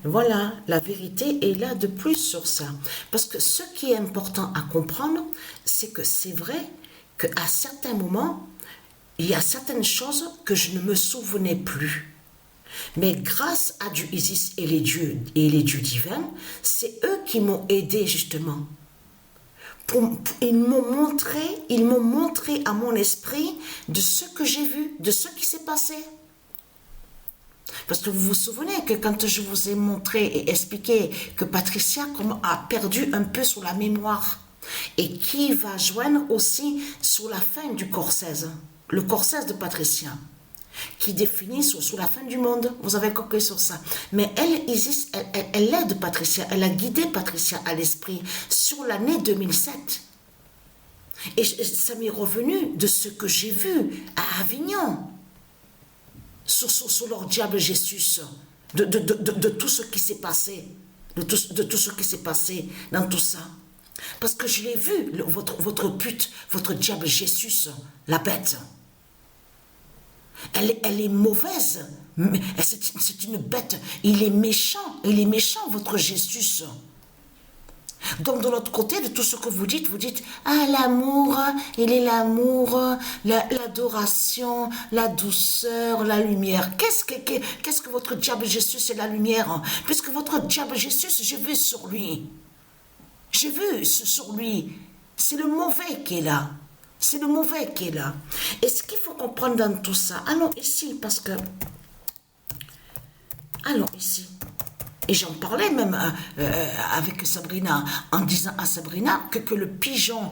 Voilà, la vérité est là de plus sur ça. Parce que ce qui est important à comprendre, c'est que c'est vrai qu'à certains moments, il y a certaines choses que je ne me souvenais plus. Mais grâce à Dieu Isis et les dieux divins, c'est eux qui m'ont aidé justement. Ils m'ont montré à mon esprit de ce que j'ai vu, de ce qui s'est passé. Parce que vous vous souvenez que quand je vous ai montré et expliqué que Patricia a perdu un peu sur la mémoire et qui va joindre aussi sur la fin du corps 16, le corps 16 de Patricia, qui définit sur la fin du monde. Vous avez compris sur ça. Mais elle, Isis, elle aide Patricia, elle a guidé Patricia à l'esprit sur l'année 2007. Et ça m'est revenu de ce que j'ai vu à Avignon, sur leur diable Jésus, de tout ce qui s'est passé, de tout ce qui s'est passé dans tout ça. Parce que je l'ai vu, votre pute, votre diable Jésus, la bête. Elle est mauvaise, c'est une bête, il est méchant, votre Jésus. Donc de l'autre côté de tout ce que vous dites, ah l'amour, il est l'amour, l'adoration, la douceur, la lumière. Qu'est-ce que votre diable Jésus c'est la lumière? Puisque votre diable Jésus, j'ai vu sur lui. J'ai vu sur lui. C'est le mauvais qui est là. C'est le mauvais qui est là. Et ce qu'il faut comprendre dans tout ça, allons ici, parce que... Allons ici. Et j'en parlais même avec Sabrina, en disant à Sabrina que le pigeon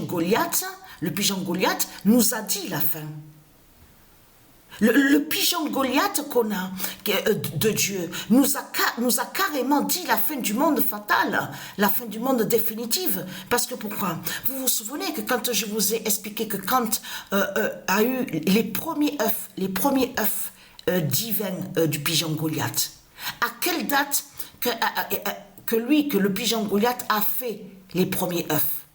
Goliath nous a dit la fin. Le pigeon Goliath qu'on a de Dieu nous a carrément dit la fin du monde fatal, la fin du monde définitive. Parce que pourquoi? Vous vous souvenez que quand je vous ai expliqué que quand a eu les premiers œufs divins du pigeon Goliath, à quelle date que le pigeon Goliath a fait les premiers œufs?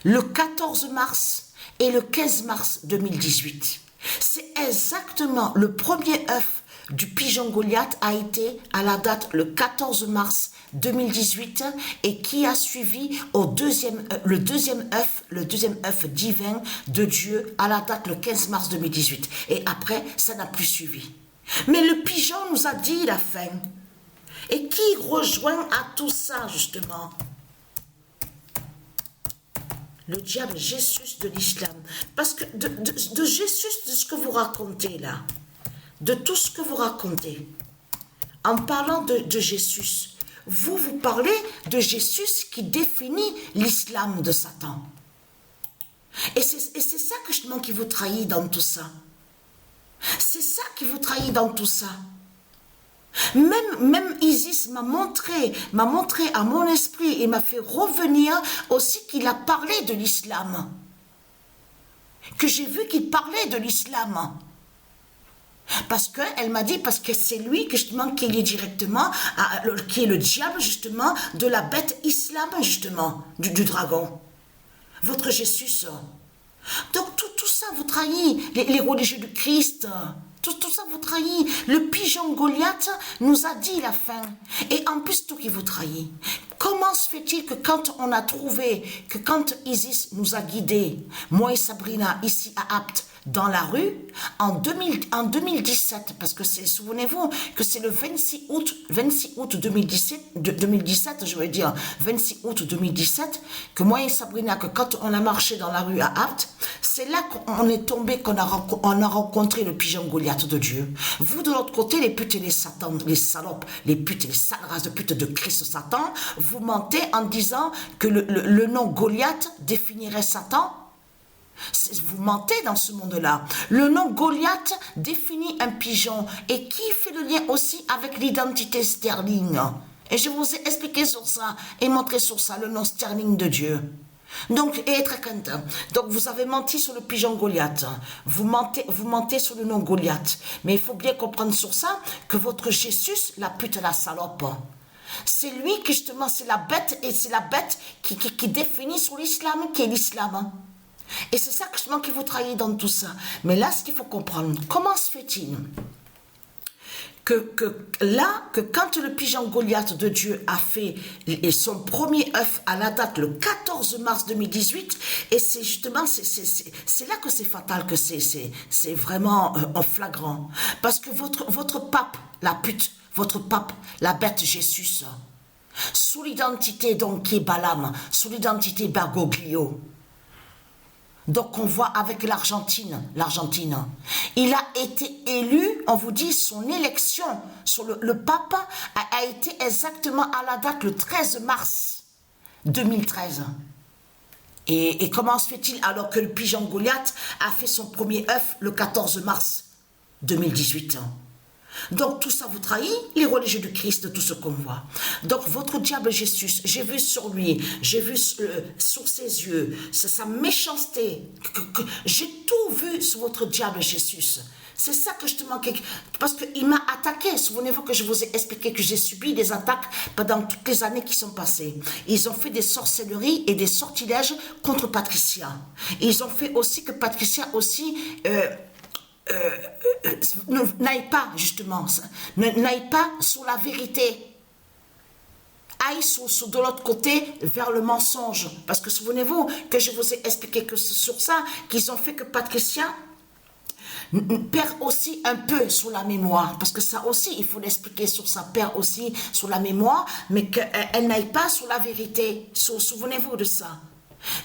Le 14 mars et le 15 mars 2018. C'est exactement le premier œuf du pigeon Goliath a été à la date le 14 mars 2018 et qui a suivi le deuxième œuf divin de Dieu à la date le 15 mars 2018. Et après, ça n'a plus suivi. Mais le pigeon nous a dit la fin. Et qui rejoint à tout ça, justement? Le diable Jésus de l'islam. Parce que de Jésus, de ce que vous racontez là, de tout ce que vous racontez, en parlant de Jésus, vous parlez de Jésus qui définit l'islam de Satan. Et c'est ça que justement qui vous trahit dans tout ça. C'est ça qui vous trahit dans tout ça. Même Isis m'a montré à mon esprit et m'a fait revenir aussi qu'il a parlé de l'islam. Que j'ai vu qu'il parlait de l'islam. Parce qu'elle m'a dit, parce que c'est lui que justement qui est lié directement, qui est le diable justement de la bête islam justement, du dragon. Votre Jésus. Donc tout ça vous trahit, les religieux du Christ, tout ça vous trahit. Le pigeon Goliath nous a dit la fin. Et en plus tout qui vous trahit. Comment se fait-il que quand on a trouvé, que quand Isis nous a guidés, moi et Sabrina ici à Apt, dans la rue, en 2017, parce que c'est, souvenez-vous, que c'est le 26 août 2017, je veux dire, 26 août 2017, que moi et Sabrina, que quand on a marché dans la rue à Apt, c'est là qu'on est tombé, qu'on a rencontré le pigeon Goliath de Dieu. Vous, de l'autre côté, les putes et les satans, les salopes, les putes et les sales races de putes de Christ Satan, vous mentez en disant que le nom Goliath définirait Satan. Vous mentez dans ce monde-là. Le nom Goliath définit un pigeon et qui fait le lien aussi avec l'identité sterling. Et je vous ai expliqué sur ça et montré sur ça le nom sterling de Dieu. Donc, et être content. Donc, vous avez menti sur le pigeon Goliath. Vous mentez sur le nom Goliath. Mais il faut bien comprendre sur ça que votre Jésus, la pute, la salope, c'est lui qui justement, c'est la bête et c'est la bête qui définit sur l'islam, qui est l'islam. Et c'est ça justement qui vous trahit dans tout ça. Mais là, ce qu'il faut comprendre, comment se fait-il que quand le pigeon Goliath de Dieu a fait son premier œuf à la date le 14 mars 2018, et c'est justement, c'est là que c'est fatal, que c'est vraiment en flagrant. Parce que votre pape, la pute, votre pape, la bête Jésus, sous l'identité donc qui est Balaam, sous l'identité Bergoglio, donc on voit avec l'Argentine, il a été élu, on vous dit son élection, sur le pape a été exactement à la date le 13 mars 2013. Et comment se fait-il alors que le pigeon Goliath a fait son premier œuf le 14 mars 2018? Donc tout ça vous trahit, les religieux du Christ, tout ce qu'on voit. Donc votre diable Jésus, j'ai vu sur lui, j'ai vu sur ses yeux, sa méchanceté, j'ai tout vu sur votre diable Jésus. C'est ça que je te manquais, parce qu'il m'a attaqué. Souvenez-vous que je vous ai expliqué que j'ai subi des attaques pendant toutes les années qui sont passées. Ils ont fait des sorcelleries et des sortilèges contre Patricia. Ils ont fait aussi que Patricia aussi... n'aille pas justement, n'aille pas sur la vérité, aille de l'autre côté vers le mensonge, parce que souvenez-vous que je vous ai expliqué que c'est sur ça qu'ils ont fait que Patricia perd aussi un peu sur la mémoire, parce que ça aussi il faut l'expliquer, sur ça perd aussi sur la mémoire, mais qu'elle n'aille pas sur la vérité. Souvenez-vous de ça.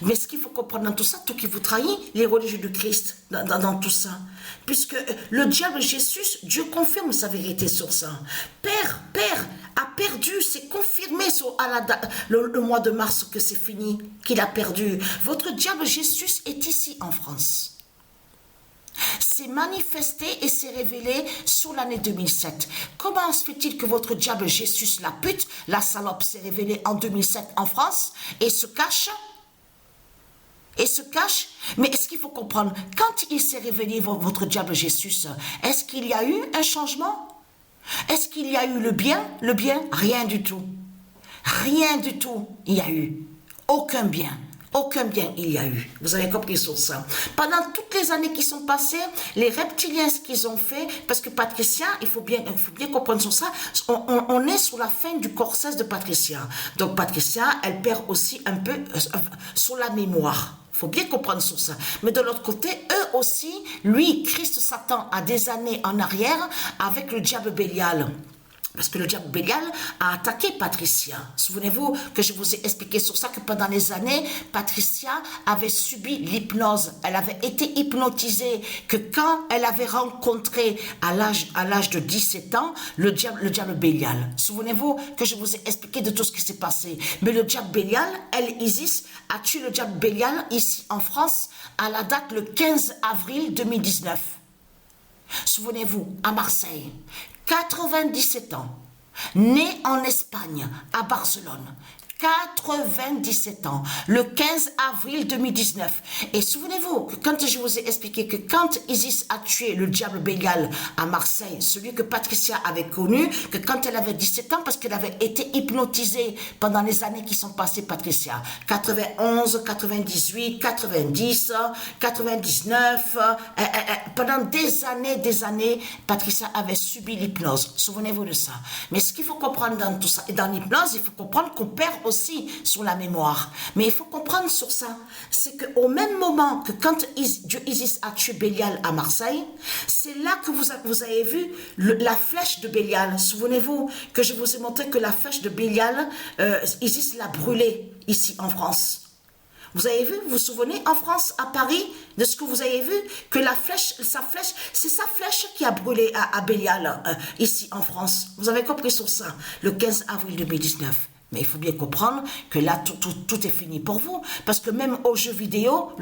Mais ce qu'il faut comprendre dans tout ça, tout qui vous trahit, les religieux du Christ, dans tout ça. Puisque le diable Jésus, Dieu confirme sa vérité sur ça. Père a perdu, c'est confirmé le mois de mars que c'est fini, qu'il a perdu. Votre diable Jésus est ici en France. C'est manifesté et s'est révélé sur l'année 2007. Comment se fait-il que votre diable Jésus, la pute, la salope, s'est révélé en 2007 en France et se cache? Mais est-ce qu'il faut comprendre, quand il s'est révélé votre diable Jésus, est-ce qu'il y a eu un changement? Est-ce qu'il y a eu le bien? Rien du tout. Rien du tout il y a eu. Aucun bien il y a eu. Vous avez compris sur ça. Pendant toutes les années qui sont passées, les reptiliens, ce qu'ils ont fait, parce que Patricia, il faut bien comprendre sur ça, on est sur la fin du corset de Patricia. Donc Patricia, elle perd aussi un peu sur la mémoire. Il faut bien comprendre sur ça. Mais de l'autre côté, eux aussi, lui, Christ Satan, a des années en arrière avec le diable Bélial. Parce que le diable Bélial a attaqué Patricia. Souvenez-vous que je vous ai expliqué sur ça que pendant les années, Patricia avait subi l'hypnose. Elle avait été hypnotisée, que quand elle avait rencontré à l'âge de 17 ans, le diable Bélial. Souvenez-vous que je vous ai expliqué de tout ce qui s'est passé. Mais le diable Bélial, Isis, a tué le diable Bélial ici en France à la date le 15 avril 2019. Souvenez-vous, à Marseille. 97 ans, né en Espagne, à Barcelone, 97 ans, le 15 avril 2019. Et souvenez-vous que quand je vous ai expliqué que quand Isis a tué le diable Bélial à Marseille, celui que Patricia avait connu, que quand elle avait 17 ans, parce qu'elle avait été hypnotisée pendant les années qui sont passées, Patricia, 91, 98, 90, 99, pendant des années, Patricia avait subi l'hypnose. Souvenez-vous de ça. Mais ce qu'il faut comprendre dans tout ça, et dans l'hypnose, il faut comprendre qu'on perd aussi sur la mémoire. Mais il faut comprendre sur ça, c'est qu'au même moment que quand Isis a tué Bélial à Marseille, c'est là que vous avez vu la flèche de Bélial. Souvenez-vous que je vous ai montré que la flèche de Bélial, Isis l'a brûlée ici en France. Vous avez vu, vous vous souvenez, en France, à Paris, de ce que vous avez vu, que c'est sa flèche qui a brûlé à Bélial, ici en France. Vous avez compris sur ça, le 15 avril 2019. Mais il faut bien comprendre que là, tout est fini pour vous. Parce que même le jeu vidéo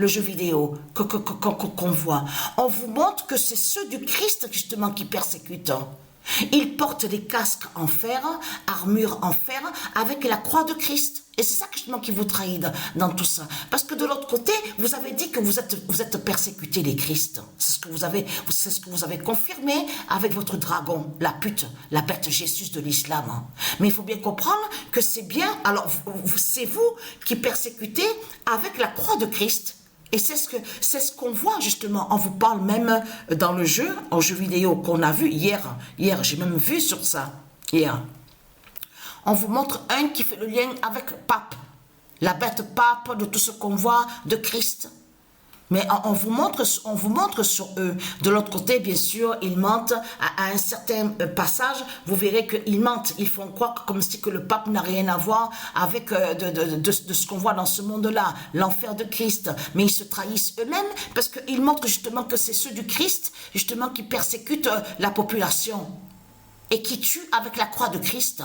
qu'on voit, on vous montre que c'est ceux du Christ, justement, qui persécutent. Ils portent des casques en fer, armure en fer, avec la croix de Christ. Et c'est ça justement qui vous trahit dans tout ça. Parce que de l'autre côté, vous avez dit que vous êtes persécutés les Christ. C'est ce que vous avez confirmé avec votre dragon, la pute, la bête Jésus de l'islam. Mais il faut bien comprendre que c'est bien, alors c'est vous qui persécutez avec la croix de Christ. Et c'est ce qu'on voit justement. On vous parle même dans le jeu, en jeu vidéo qu'on a vu hier. Hier, j'ai même vu sur ça. Hier. On vous montre un qui fait le lien avec pape. La bête pape de tout ce qu'on voit de Christ. Mais on vous montre sur eux. De l'autre côté, bien sûr, ils mentent à un certain passage. Vous verrez qu'ils mentent. Ils font croire comme si que le pape n'a rien à voir avec de ce qu'on voit dans ce monde-là, l'enfer de Christ. Mais ils se trahissent eux-mêmes parce qu'ils montrent justement que c'est ceux du Christ, justement, qui persécutent la population et qui tuent avec la croix de Christ.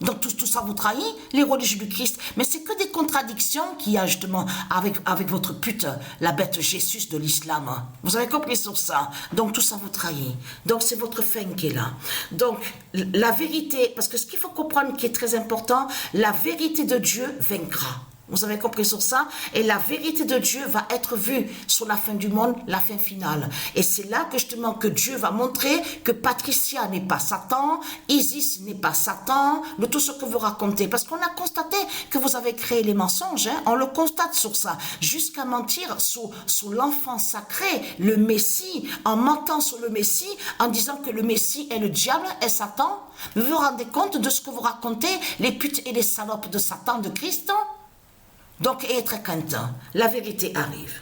Donc tout ça vous trahit, les religieux du Christ. Mais c'est que des contradictions qu'il y a justement avec votre pute, la bête Jésus de l'islam. Vous avez compris sur ça. Donc tout ça vous trahit. Donc c'est votre fin qui est là. Donc la vérité, parce que ce qu'il faut comprendre qui est très important, la vérité de Dieu vaincra. Vous avez compris sur ça? Et la vérité de Dieu va être vue sur la fin du monde, la fin finale. Et c'est là que justement que Dieu va montrer que Patricia n'est pas Satan, Isis n'est pas Satan, de tout ce que vous racontez. Parce qu'on a constaté que vous avez créé les mensonges, hein? On le constate sur ça. Jusqu'à mentir sur l'enfant sacré, le Messie, en mentant sur le Messie, en disant que le Messie est le diable, est Satan. Vous vous rendez compte de ce que vous racontez, les putes et les salopes de Satan, de Christ? Donc, et très craintant, la vérité arrive.